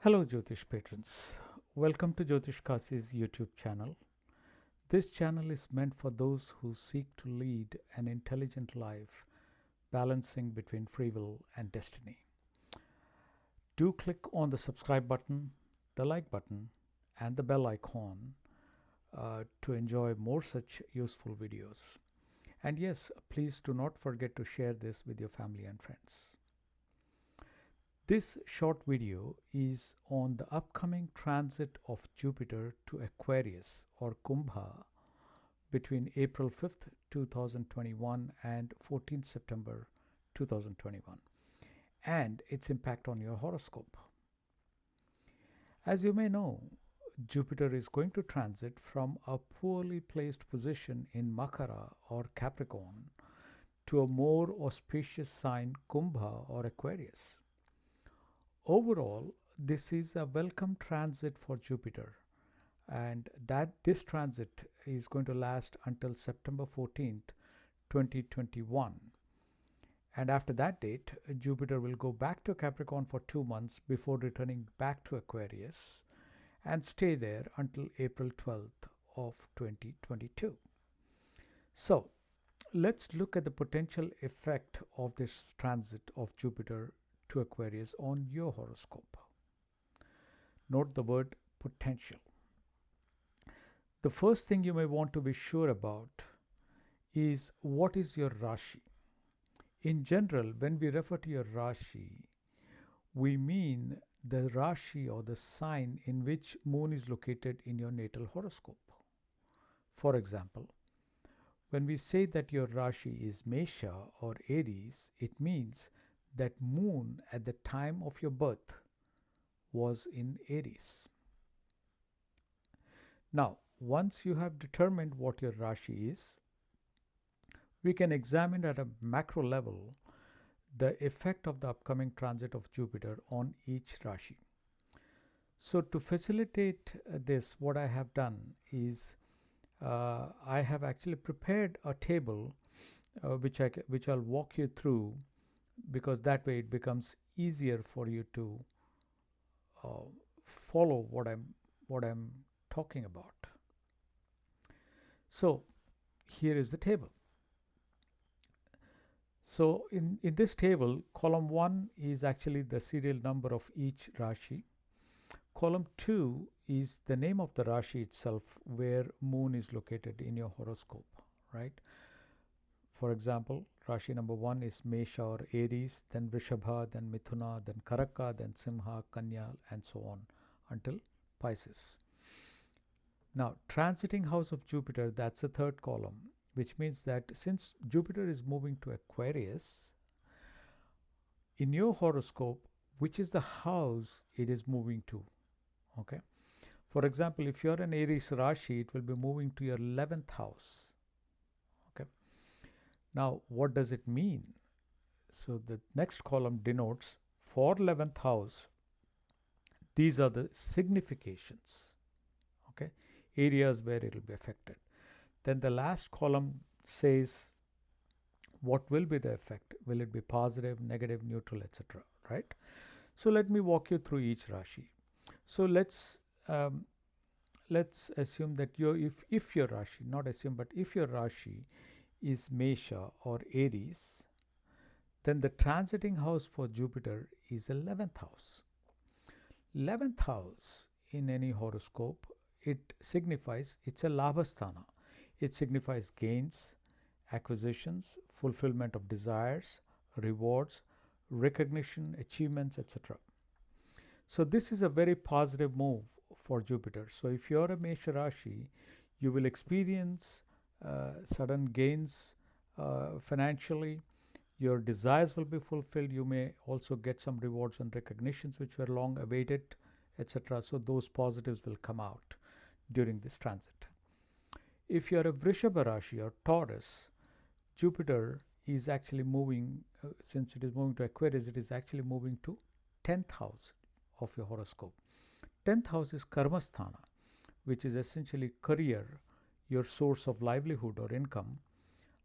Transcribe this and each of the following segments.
Hello Jyotish patrons. Welcome to Jyotish Kasi's YouTube channel. This channel is meant for those who seek to lead an intelligent life, balancing between free will and destiny. Do click on the subscribe button, the like button, and the bell icon to enjoy more such useful videos. And yes, please do not forget to share this with your family and friends. This short video is on the upcoming transit of Jupiter to Aquarius or Kumbha between April 5th, 2021 and 14th September 2021 and its impact on your horoscope. As you may know, Jupiter is going to transit from a poorly placed position in Makara or Capricorn to a more auspicious sign Kumbha or Aquarius. Overall, this is a welcome transit for Jupiter, and that this transit is going to last until September 14th, 2021. And after that date, Jupiter will go back to Capricorn for 2 months before returning back to Aquarius and stay there until April 12th of 2022. So, let's look at the potential effect of this transit of Jupiter to Aquarius on your horoscope. Note the word potential. The first thing you may want to be sure about is what is your rashi. In general, when we refer to your rashi, we mean the rashi or the sign in which moon is located in your natal horoscope. For example, when we say that your rashi is Mesha or Aries, it means that moon at the time of your birth was in Aries. Now, once you have determined what your rashi is, we can examine at a macro level the effect of the upcoming transit of Jupiter on each rashi. So to facilitate this, what I have done is I have actually prepared a table which I'll walk you through, because that way it becomes easier for you to follow what I'm talking about. So here is the table. So in this table, column 1 is actually the serial number of each rashi. Column 2 is the name of the rashi itself, where moon is located in your horoscope, right? For example, rashi number 1 is Mesha or Aries, then Vrishabha, then Mithuna, then Karaka, then Simha, Kanya, and so on until Pisces. Now, transiting house of Jupiter, that's the third column, which means that since Jupiter is moving to Aquarius, in your horoscope, which is the house it is moving to, okay? For example, if you're an Aries Rashi, it will be moving to your 11th house, okay? Now, what does it mean? So the next column denotes for 11th house, these are the significations, okay? Areas where it will be affected. Then the last column says what will be the effect. Will it be positive, negative, neutral, etc., right? So let me walk you through each rashi. So let's assume that if your rashi, not assume, but if your rashi is Mesha or Aries, then the transiting house for Jupiter is 11th house. 11th house in any horoscope, it signifies, it's a labhasthana. It signifies gains, acquisitions, fulfillment of desires, rewards, recognition, achievements, etc. So this is a very positive move for Jupiter. So if you're a Mesha Rashi, you will experience sudden gains financially. Your desires will be fulfilled. You may also get some rewards and recognitions which were long awaited, etc. So those positives will come out during this transit. If you are a Vrishabha Rashi or Taurus, Jupiter is actually moving, since it is moving to Aquarius, it is actually moving to 10th house of your horoscope. 10th house is Karmasthana, which is essentially career, your source of livelihood or income,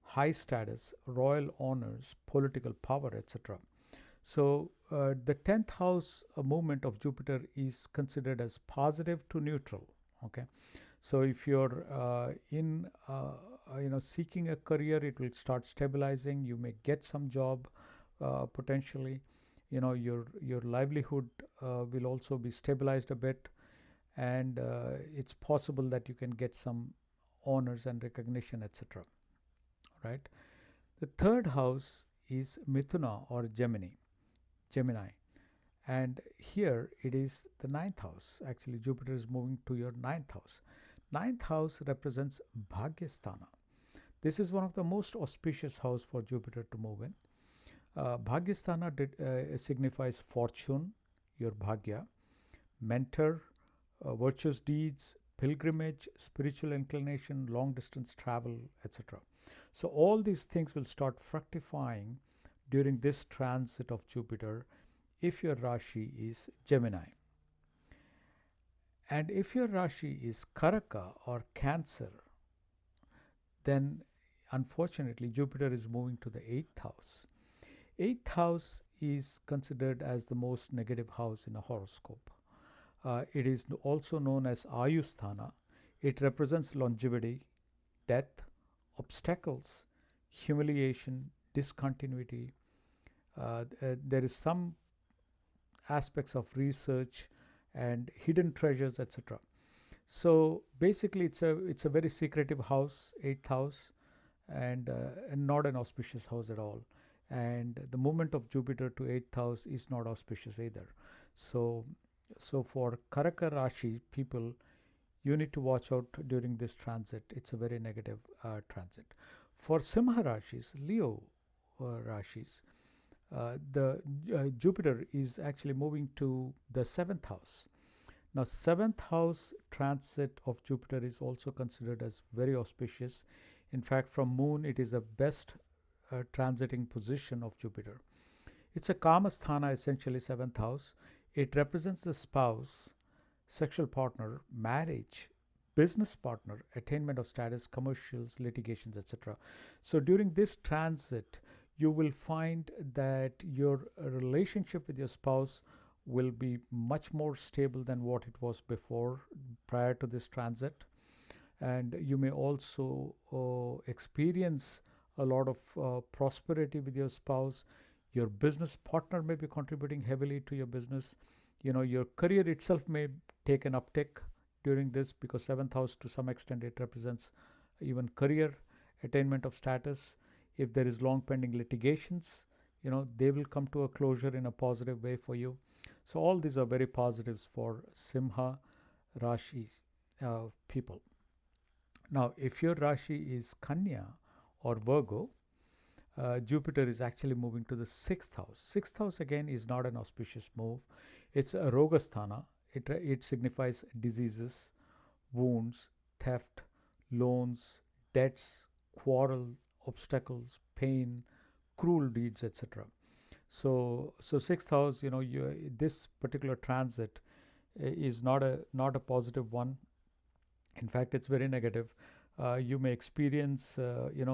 high status, royal honors, political power, etc. So the 10th house movement of Jupiter is considered as positive to neutral. Okay, so if you're in seeking a career, it will start stabilizing. You may get some job potentially. Your livelihood will also be stabilized a bit, and it's possible that you can get some honors and recognition, etc. Right. The third house is Mithuna or Gemini, and here it is the ninth house. Actually, Jupiter is moving to your ninth house. Ninth house represents Bhagyasthana. This is one of the most auspicious house for Jupiter to move in. Bhagyasthana signifies fortune, your bhagya, mentor, virtuous deeds, pilgrimage, spiritual inclination, long distance travel, etc. So all these things will start fructifying during this transit of Jupiter if your Rashi is Gemini. And if your Rashi is Karaka or Cancer, then unfortunately Jupiter is moving to the 8th house. 8th house is considered as the most negative house in a horoscope. It is also known as Ayusthana. It represents longevity, death, obstacles, humiliation, discontinuity. There is some aspects of research and hidden treasures, etc. So basically, it's a very secretive house, 8th house, and not an auspicious house at all. And the movement of Jupiter to 8th house is not auspicious either. So for Karaka Rashi people, you need to watch out during this transit. It's a very negative transit. For Simha Rashis, Leo Rashis, the Jupiter is actually moving to the 7th house. Now, 7th house transit of Jupiter is also considered as very auspicious. In fact, from Moon, it is the best transiting position of Jupiter. It's a Kamasthana, essentially 7th house. It represents the spouse, sexual partner, marriage, business partner, attainment of status, commercials, litigations, etc. So during this transit, you will find that your relationship with your spouse will be much more stable than what it was before, prior to this transit. And you may also experience a lot of prosperity with your spouse. Your business partner may be contributing heavily to your business. Your career itself may take an uptick during this, because 7th house to some extent it represents even career, attainment of status. If there is long pending litigations, they will come to a closure in a positive way for you. So all these are very positives for Simha Rashi people. Now, if your Rashi is Kanya or Virgo, Jupiter is actually moving to the 6th house. 6th house again is not an auspicious move. It's a Rogasthana. It signifies diseases, wounds, theft, loans, debts, quarrel, obstacles, pain, cruel deeds, etc. So 6th house, this particular transit is not a positive one. In fact, it's very negative. You may experience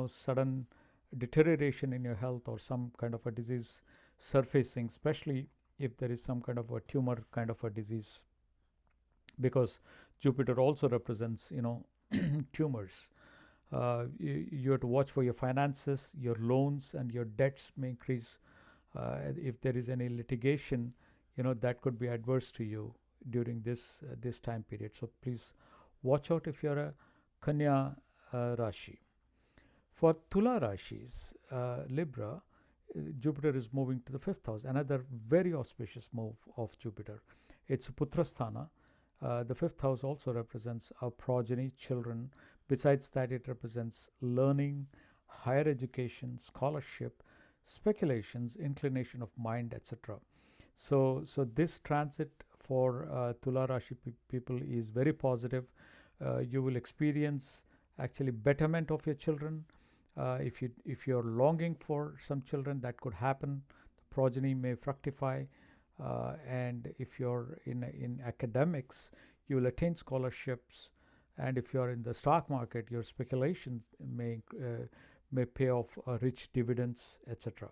sudden deterioration in your health, or some kind of a disease surfacing, especially if there is some kind of a tumor kind of a disease, because Jupiter also represents tumors. You have to watch for your finances, your loans, and your debts may increase. If there is any litigation, that could be adverse to you during this time period. So please watch out if you're a Kanya Rashi. For Tula Rashis, Libra, Jupiter is moving to the 5th house, another very auspicious move of Jupiter. It's Putrasthana. The 5th house also represents our progeny, children. Besides that, it represents learning, higher education, scholarship, speculations, inclination of mind, etc. So this transit for Tula Rashi people is very positive. You will experience actually betterment of your children. If you're longing for some children, that could happen. The progeny may fructify, and if you're in academics, you will attain scholarships. And if you're in the stock market, your speculations may pay off rich dividends, etc.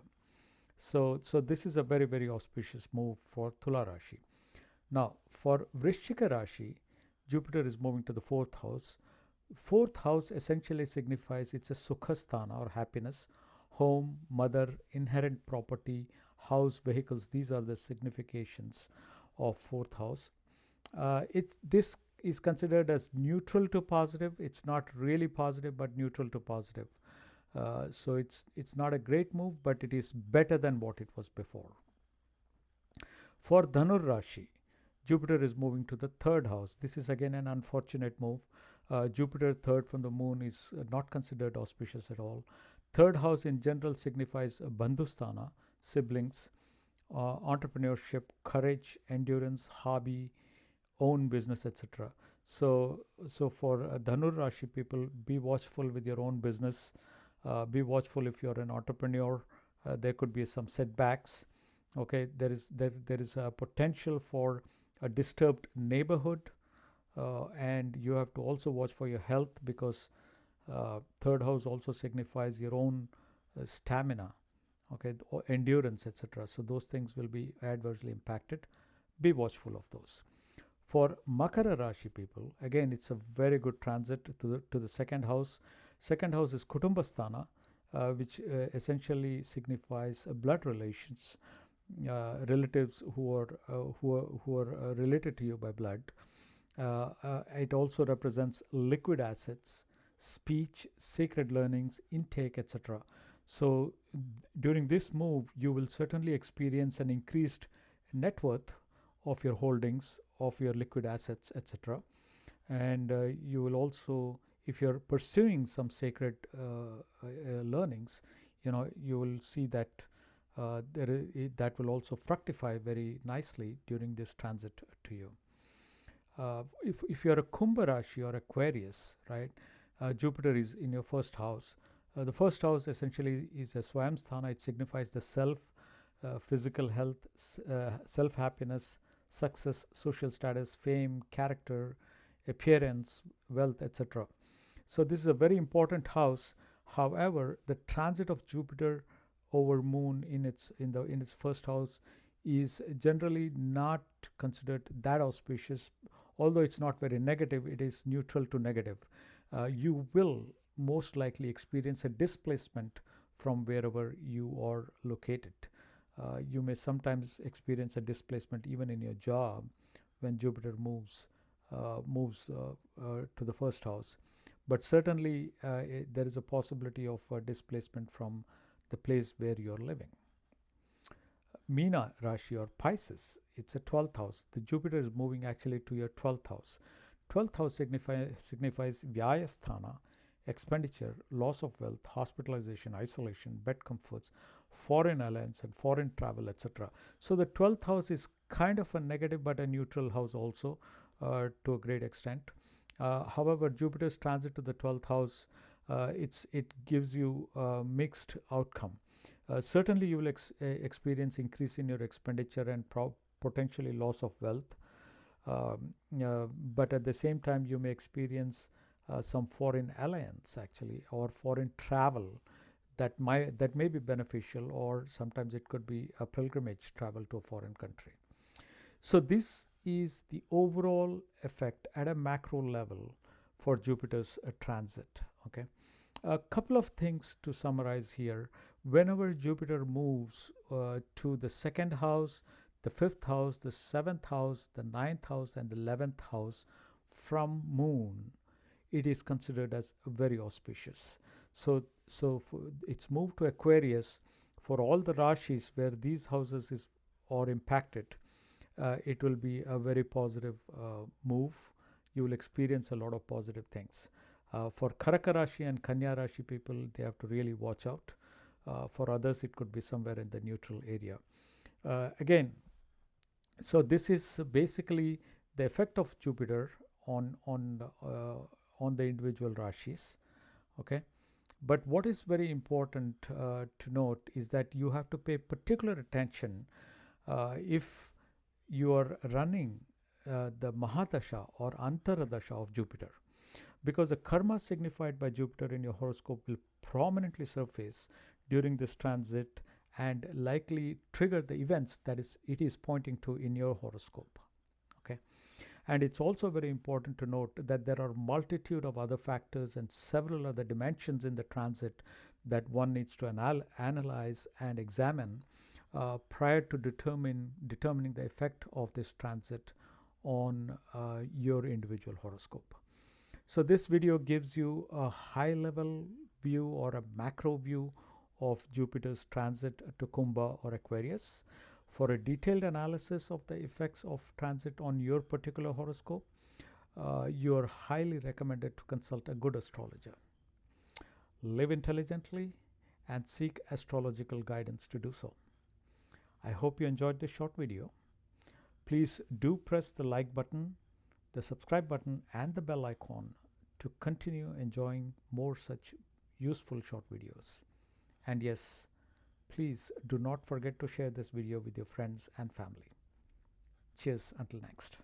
So this is a very, very auspicious move for Tula Rashi. Now, for Vrishchika Rashi, Jupiter is moving to the fourth house. Fourth house essentially signifies it's a Sukhasthana or happiness, home, mother, inherent property, house, vehicles. These are the significations of fourth house. It's this is considered as neutral to positive. It's not really positive, but neutral to positive. So it's not a great move, but it is better than what it was before. For Dhanur Rashi, Jupiter is moving to the third house. This is again an unfortunate move. Jupiter third from the moon is not considered auspicious at all. Third house in general signifies Bandhusthana, siblings, entrepreneurship, courage, endurance, hobby, own business, etc. So for Dhanur Rashi people, be watchful with your own business. Be watchful if you're an entrepreneur. There could be some setbacks. Okay, there is a potential for a disturbed neighborhood, and you have to also watch for your health, because third house also signifies your own stamina, okay, endurance, etc. So those things will be adversely impacted. Be watchful of those. For Makara Rashi people, again, it's a very good transit to the second house. Second house is Kutumbasthana, which essentially signifies blood relations, relatives who are related to you by blood. It also represents liquid assets, speech, sacred learnings, intake, etc. So during this move, you will certainly experience an increased net worth of your holdings, of your liquid assets, etc. And you will also, if you're pursuing some sacred learnings, you will see that that will also fructify very nicely during this transit to you. If you're a Kumbha Rashi or Aquarius, right, Jupiter is in your first house. The first house essentially is a Swayamsthana. It signifies the self, physical health, self happiness, success, social status, fame, character, appearance, wealth, etc. So this is a very important house. However, the transit of Jupiter over Moon in its first house is generally not considered that auspicious. Although it's not very negative, it is neutral to negative. You will most likely experience a displacement from wherever you are located. You may sometimes experience a displacement even in your job when Jupiter moves to the first house. But certainly there is a possibility of displacement from the place where you are living. Meena Rashi or Pisces, it's a 12th house. The Jupiter is moving actually to your 12th house. 12th house signifies Vyayasthana, expenditure, loss of wealth, hospitalization, isolation, bed comforts, foreign alliance and foreign travel, etc. So the 12th house is kind of a negative but a neutral house also to a great extent. However, Jupiter's transit to the 12th house, it gives you a mixed outcome. Certainly, you will experience increase in your expenditure and potentially loss of wealth. But at the same time, you may experience some foreign alliance actually, or foreign travel that may be beneficial, or sometimes it could be a pilgrimage travel to a foreign country. So this is the overall effect at a macro level for Jupiter's transit. Okay, a couple of things to summarize here. Whenever Jupiter moves to the second house, the fifth house, the seventh house, the ninth house, and the 11th house from Moon, it is considered as very auspicious. So it's moved to Aquarius. For all the Rashis where these houses are impacted, it will be a very positive move. You will experience a lot of positive things. For Karaka Rashi and Kanya Rashi people, they have to really watch out. For others, it could be somewhere in the neutral area. Again, so this is basically the effect of Jupiter on the individual Rashis. Okay, but what is very important to note is that you have to pay particular attention if you are running the Mahadasha or Antaradasha of Jupiter, because the karma signified by Jupiter in your horoscope will prominently surface during this transit and likely trigger the events that it is pointing to in your horoscope. Okay, and it's also very important to note that there are multitude of other factors and several other dimensions in the transit that one needs to analyze and examine prior to determining the effect of this transit on your individual horoscope. So this video gives you a high level view or a macro view of Jupiter's transit to Kumbha or Aquarius. For a detailed analysis of the effects of transit on your particular horoscope, you are highly recommended to consult a good astrologer. Live intelligently and seek astrological guidance to do so. I hope you enjoyed this short video. Please do press the like button, the subscribe button, and the bell icon to continue enjoying more such useful short videos. And yes, please do not forget to share this video with your friends and family. Cheers until next.